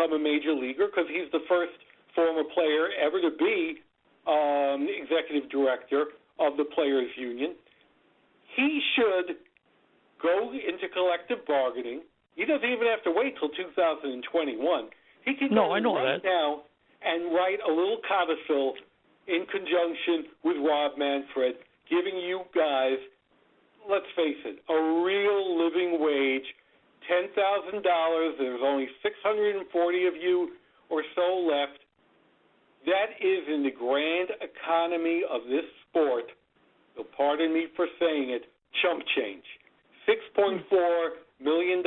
become a major leaguer because he's the first former player ever to be executive director of the Players Union. He should go into collective bargaining. He doesn't even have to wait till 2021. He can go right now and write a little codicil in conjunction with Rob Manfred, giving you guys, let's face it, a real living wage, $10,000. There's only 640 of you or so left. That is, in the grand economy of this sport, so pardon me for saying it, chump change. $6.4 million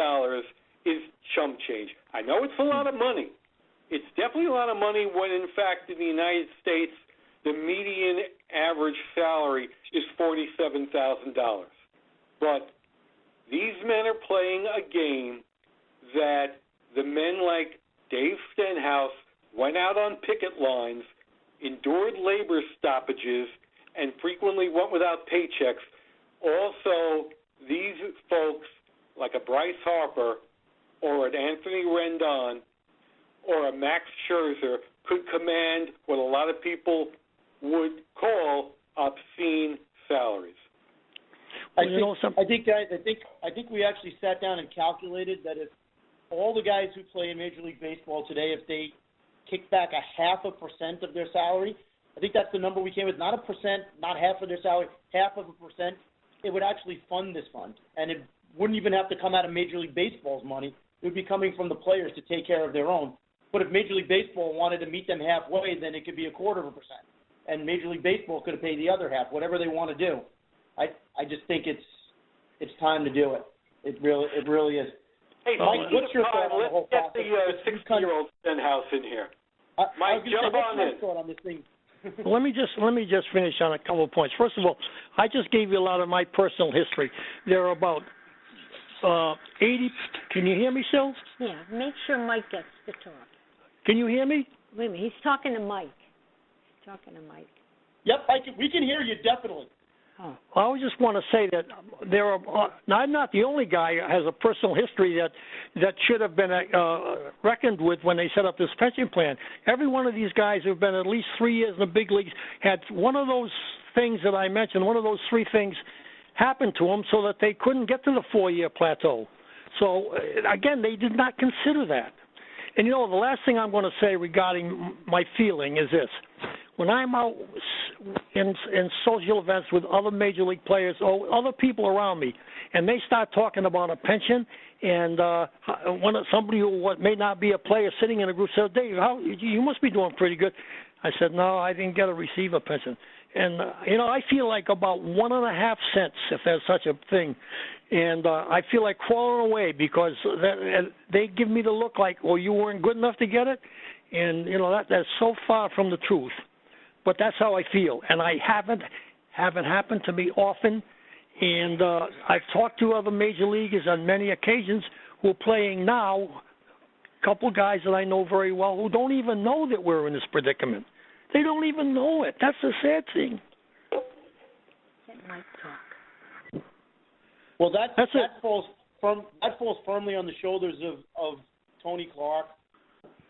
is chump change. I know it's a lot of money. It's definitely a lot of money when, in fact, in the United States, the median average salary is $47,000. But these men are playing a game that the men like Dave Stenhouse went out on picket lines, endured labor stoppages, and frequently went without paychecks. Also, these folks, like a Bryce Harper or an Anthony Rendon or a Max Scherzer, could command what a lot of people would call obscene salaries. I think we actually sat down and calculated that if all the guys who play in Major League Baseball today, if they kick back 0.5% of their salary, I think that's the number we came with, not 1%, not half of their salary, 0.5%, it would actually fund this fund. And it wouldn't even have to come out of Major League Baseball's money. It would be coming from the players to take care of their own. But if Major League Baseball wanted to meet them halfway, then it could be 0.25%. And Major League Baseball could have paid the other half, whatever they want to do. I just think it's time to do it. It really is. Hey, Mike, what's your thought on the whole process? Let's get the 60-year-old Stenhouse in here. Mike, jump on in. Thought on this thing? Let me just finish on a couple of points. First of all, I just gave you a lot of my personal history. There are about 80. Can you hear me, Sil? Yeah, make sure Mike gets to talk. Can you hear me? Wait a minute, he's talking to Mike. Yep, we can hear you, definitely. Oh. Well, I just want to say that there are. I'm not the only guy who has a personal history that should have been reckoned with when they set up this pension plan. Every one of these guys who've been at least 3 years in the big leagues had one of those things that I mentioned. One of those three things happened to them, so that they couldn't get to the 4-year plateau. So again, they did not consider that. And the last thing I'm going to say regarding my feeling is this. When I'm out in social events with other major league players or other people around me, and they start talking about a pension, and somebody who may not be a player sitting in a group says, "Dave, you must be doing pretty good." I said, "No, I didn't receive a pension." And I feel like about 1.5 cents, if there's such a thing, and I feel like crawling away because they give me the look like, "Well, you weren't good enough to get it," and that's so far from the truth. But that's how I feel, and I haven't happened to me often. And I've talked to other major leaguers on many occasions who are playing now. A couple guys that I know very well who don't even know that we're in this predicament. They don't even know it. That's the sad thing. Well, that falls firmly on the shoulders of Tony Clark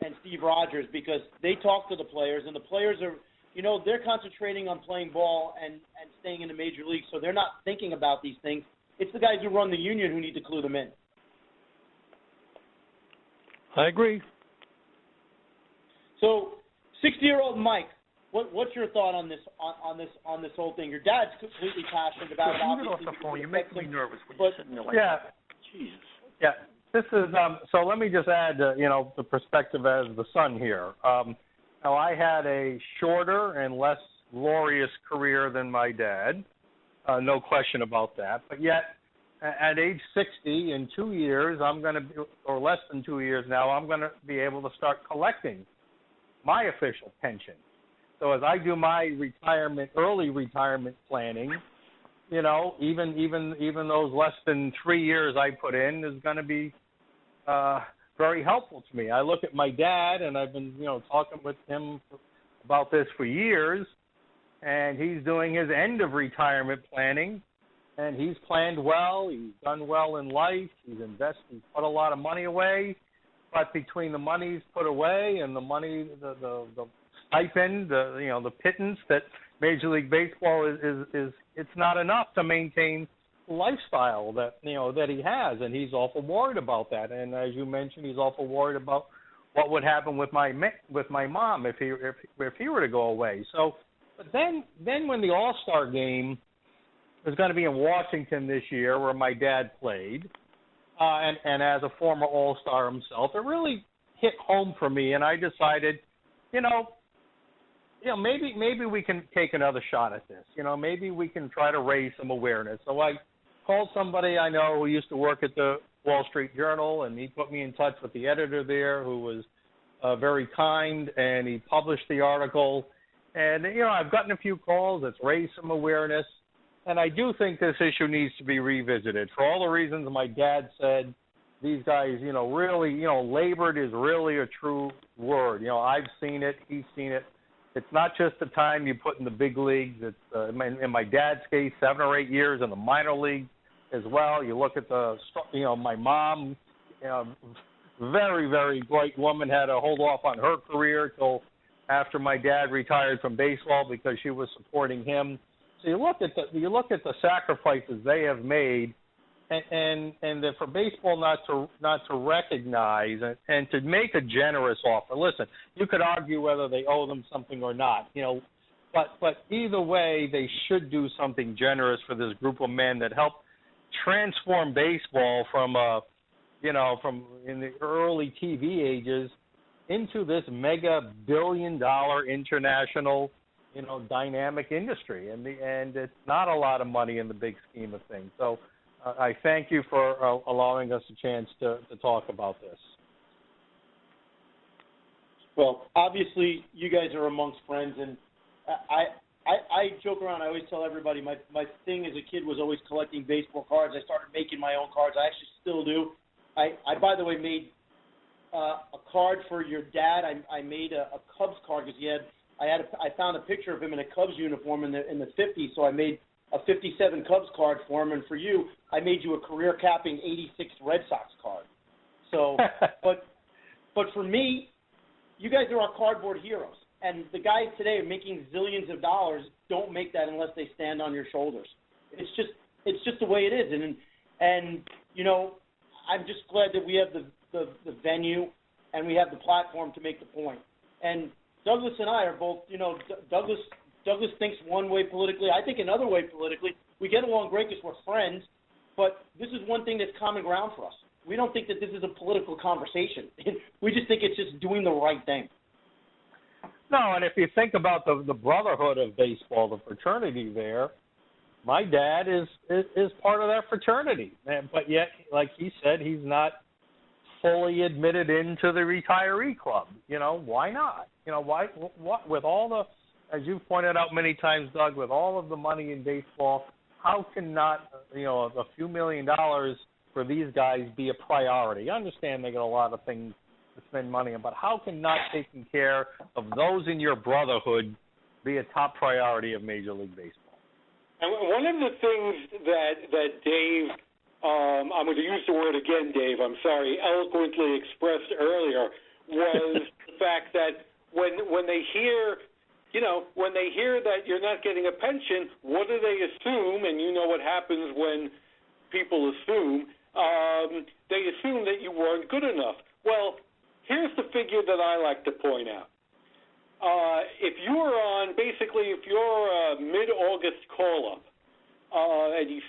and Steve Rogers, because they talk to the players, and the players are. They're concentrating on playing ball and staying in the major league, so they're not thinking about these things. It's the guys who run the union who need to clue them in. I agree. So, 60-year-old Mike, what's your thought on this whole thing? Your dad's completely passionate about it. Obviously, off the phone. You're making me nervous when you're sitting there like that. Jesus. Yeah. This is so. Let me just add, the perspective as the son here. Now, I had a shorter and less glorious career than my dad, no question about that. But yet, at age 60, in 2 years, or less than 2 years now, I'm going to be able to start collecting my official pension. So as I do my early retirement planning, even those less than 3 years I put in is going to be very helpful to me. I look at my dad, and I've been, talking with him about this for years, and he's doing his end of retirement planning, and he's planned well. He's done well in life. He's invested, put a lot of money away, but between the monies put away and the money, the stipend, the pittance that Major League Baseball is it's not enough to maintain the lifestyle that that he has, and he's awful worried about that. And as you mentioned, he's awful worried about what would happen with my mom if he were to go away. So, but then when the All-Star game is going to be in Washington this year, where my dad played, and as a former All-Star himself, it really hit home for me, and I decided, maybe we can take another shot at this. Maybe we can try to raise some awareness. So I called somebody I know who used to work at the Wall Street Journal, and he put me in touch with the editor there, who was very kind, and he published the article. And, I've gotten a few calls. It's raised some awareness. And I do think this issue needs to be revisited. For all the reasons my dad said, these guys, really, labored is really a true word. I've seen it. He's seen it. It's not just the time you put in the big leagues. It's, in my dad's case, 7 or 8 years in the minor league as well. You look at my mom, very, very bright woman, had to hold off on her career till after my dad retired from baseball because she was supporting him. So you look at the sacrifices they have made, and for baseball not to recognize and to make a generous offer. Listen, you could argue whether they owe them something or not, but either way, they should do something generous for this group of men that helped transform baseball from in the early TV ages into this mega billion-dollar international, dynamic industry, and it's not a lot of money in the big scheme of things. So I thank you for allowing us a chance to talk about this. Well, obviously, you guys are amongst friends, and I joke around. I always tell everybody my thing as a kid was always collecting baseball cards. I started making my own cards. I actually still do. I by the way, made a card for your dad. I made a Cubs card because I found a picture of him in a Cubs uniform in the 50s, so I made a 57 Cubs card for him, and for you, I made you a career-capping 86 Red Sox card. So, but for me, you guys are our cardboard heroes, and the guys today are making zillions of dollars don't make that unless they stand on your shoulders. It's just the way it is, and I'm just glad that we have the venue and we have the platform to make the point. And Douglas and I are both, Douglas thinks one way politically. I think another way politically. We get along great because we're friends, but this is one thing that's common ground for us. We don't think that this is a political conversation. We just think it's just doing the right thing. No, and if you think about the brotherhood of baseball, the fraternity there, my dad is part of that fraternity. But yet, like he said, he's not fully admitted into the retiree club. Why not? Why? What with all the, as you've pointed out many times, Doug, with all of the money in baseball, how can not a few $1 million for these guys be a priority? I understand they got a lot of things to spend money on, but how can not taking care of those in your brotherhood be a top priority of Major League Baseball? And one of the things that Dave, I'm going to use the word again, Dave, I'm sorry, eloquently expressed earlier, was the fact that when they hear, when they hear that you're not getting a pension, what do they assume? And you know what happens when people assume. They assume that you weren't good enough. Well, here's the figure that I like to point out. If you're a mid-August call-up, and you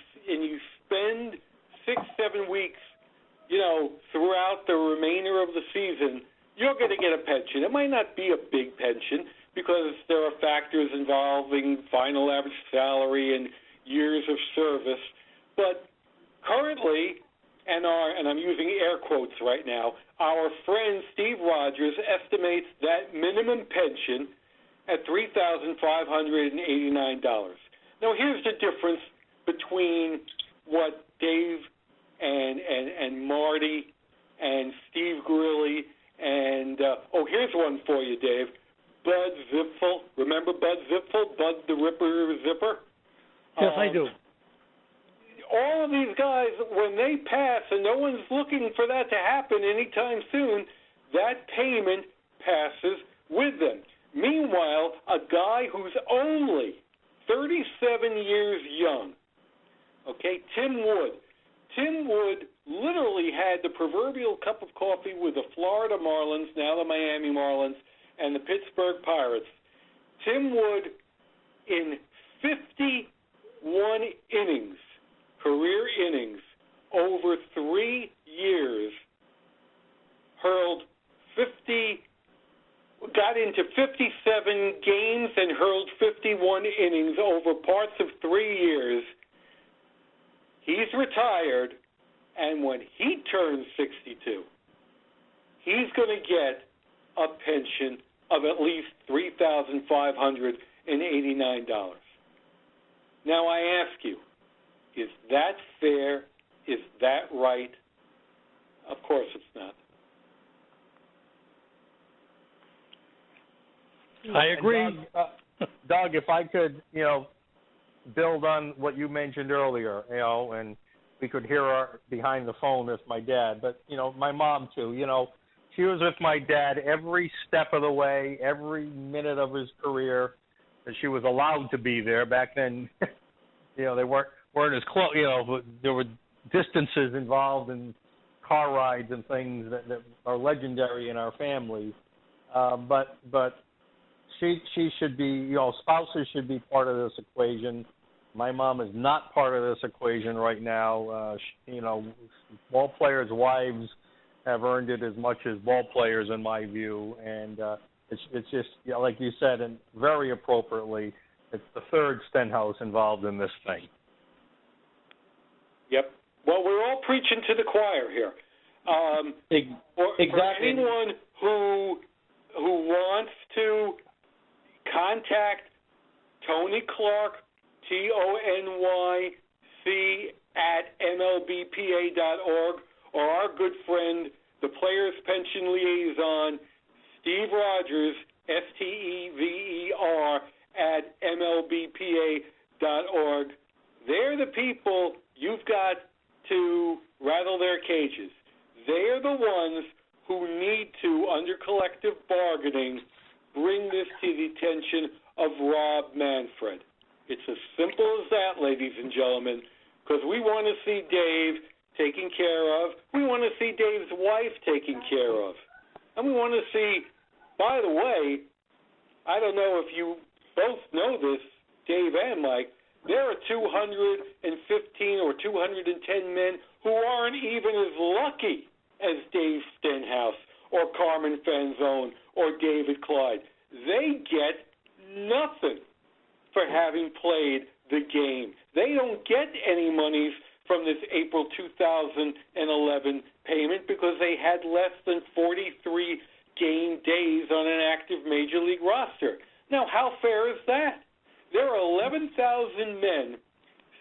spend 6-7 weeks, throughout the remainder of the season, you're going to get a pension. It might not be a big pension because there are factors involving final average salary and years of service. But currently, and I'm using air quotes right now, our friend Steve Rogers estimates that minimum pension at $3,589. Now, here's the difference between what Dave and Marty and Steve Grilli and, here's one for you, Dave, Bud Zipfel. Remember Bud Zipfel, Bud the Ripper Zipper? Yes, I do. All of these guys, when they pass, and no one's looking for that to happen anytime soon, that payment passes with them. Meanwhile, a guy who's only 37 years young, okay, Tim Wood literally had the proverbial cup of coffee with the Florida Marlins, now the Miami Marlins, and the Pittsburgh Pirates. Tim Wood, in 51 innings, career innings, over 3 years, got into 57 games and hurled 51 innings over parts of 3 years. He's retired, and when he turns 62, he's going to get a pension of at least $3,589. Now I ask you, is that fair? Is that right? Of course it's not. I agree. Doug, if I could, build on what you mentioned earlier, and we could hear her behind the phone with my dad, but, my mom too, she was with my dad every step of the way, every minute of his career, and she was allowed to be there. Back then, they weren't as close, there were distances involved in car rides and things that are legendary in our family. But she should be, spouses should be part of this equation. My mom is not part of this equation right now. Ball players' wives have earned it as much as ball players, in my view, and it's just, like you said, and very appropriately, it's the third Stenhouse involved in this thing. Yep. Well, we're all preaching to the choir here. Exactly. For anyone who wants to contact Tony Clark, TONYC @MLBPA.org, or our good friend, the Players Pension Liaison, Steve Rogers, STEVER @MLBPA.org. They're the people you've got to rattle their cages. They're the ones who need to, under collective bargaining, bring this to the attention of Rob Manfred. It's as simple as that, ladies and gentlemen, because we want to see Dave taken care of. We want to see Dave's wife taken care of. And we want to see, by the way, I don't know if you both know this, Dave and Mike, there are 215 or 210 men who aren't even as lucky as Dave Stenhouse or Carmen Fanzone or David Clyde. They get nothing for having played the game. They don't get any monies from this April 2011 payment because they had less than 43 game days on an active Major League roster. Now, how fair is that? There are 11,000 men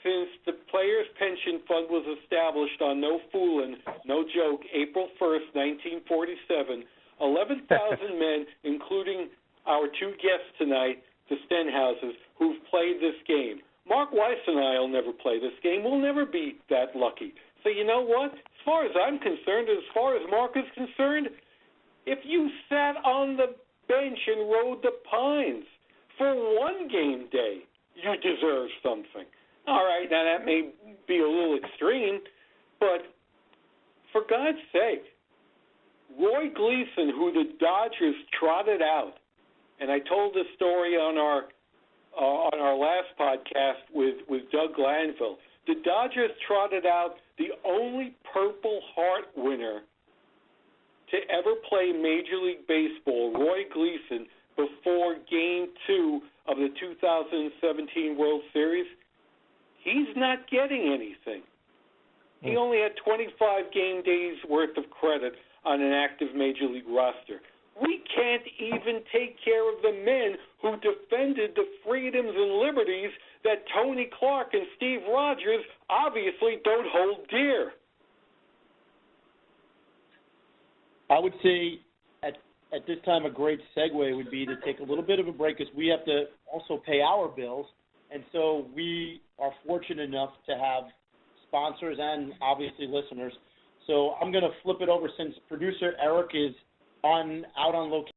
since the Players' Pension Fund was established on no foolin', no joke, April 1st, 1947. 11,000 men, including our two guests tonight, the Stenhouses, who've played this game. Mark Weiss and I will never play this game. We'll never be that lucky. So you know what? As far as I'm concerned, as far as Mark is concerned, if you sat on the bench and rode the pines for one game day, you deserve something. All right, now that may be a little extreme, but for God's sake, Roy Gleason, who the Dodgers trotted out, and I told this story on our last podcast with Doug Glanville, the Dodgers trotted out the only Purple Heart winner to ever play Major League Baseball, Roy Gleason, before Game 2 of the 2017 World Series. He's not getting anything. He only had 25 game days worth of credit on an active Major League roster. We can't even take care of the men who defended the freedoms and liberties that Tony Clark and Steve Rogers obviously don't hold dear. I would say at this time a great segue would be to take a little bit of a break because we have to also pay our bills. And so we are fortunate enough to have sponsors and obviously listeners. So I'm going to flip it over since producer Eric is out on location.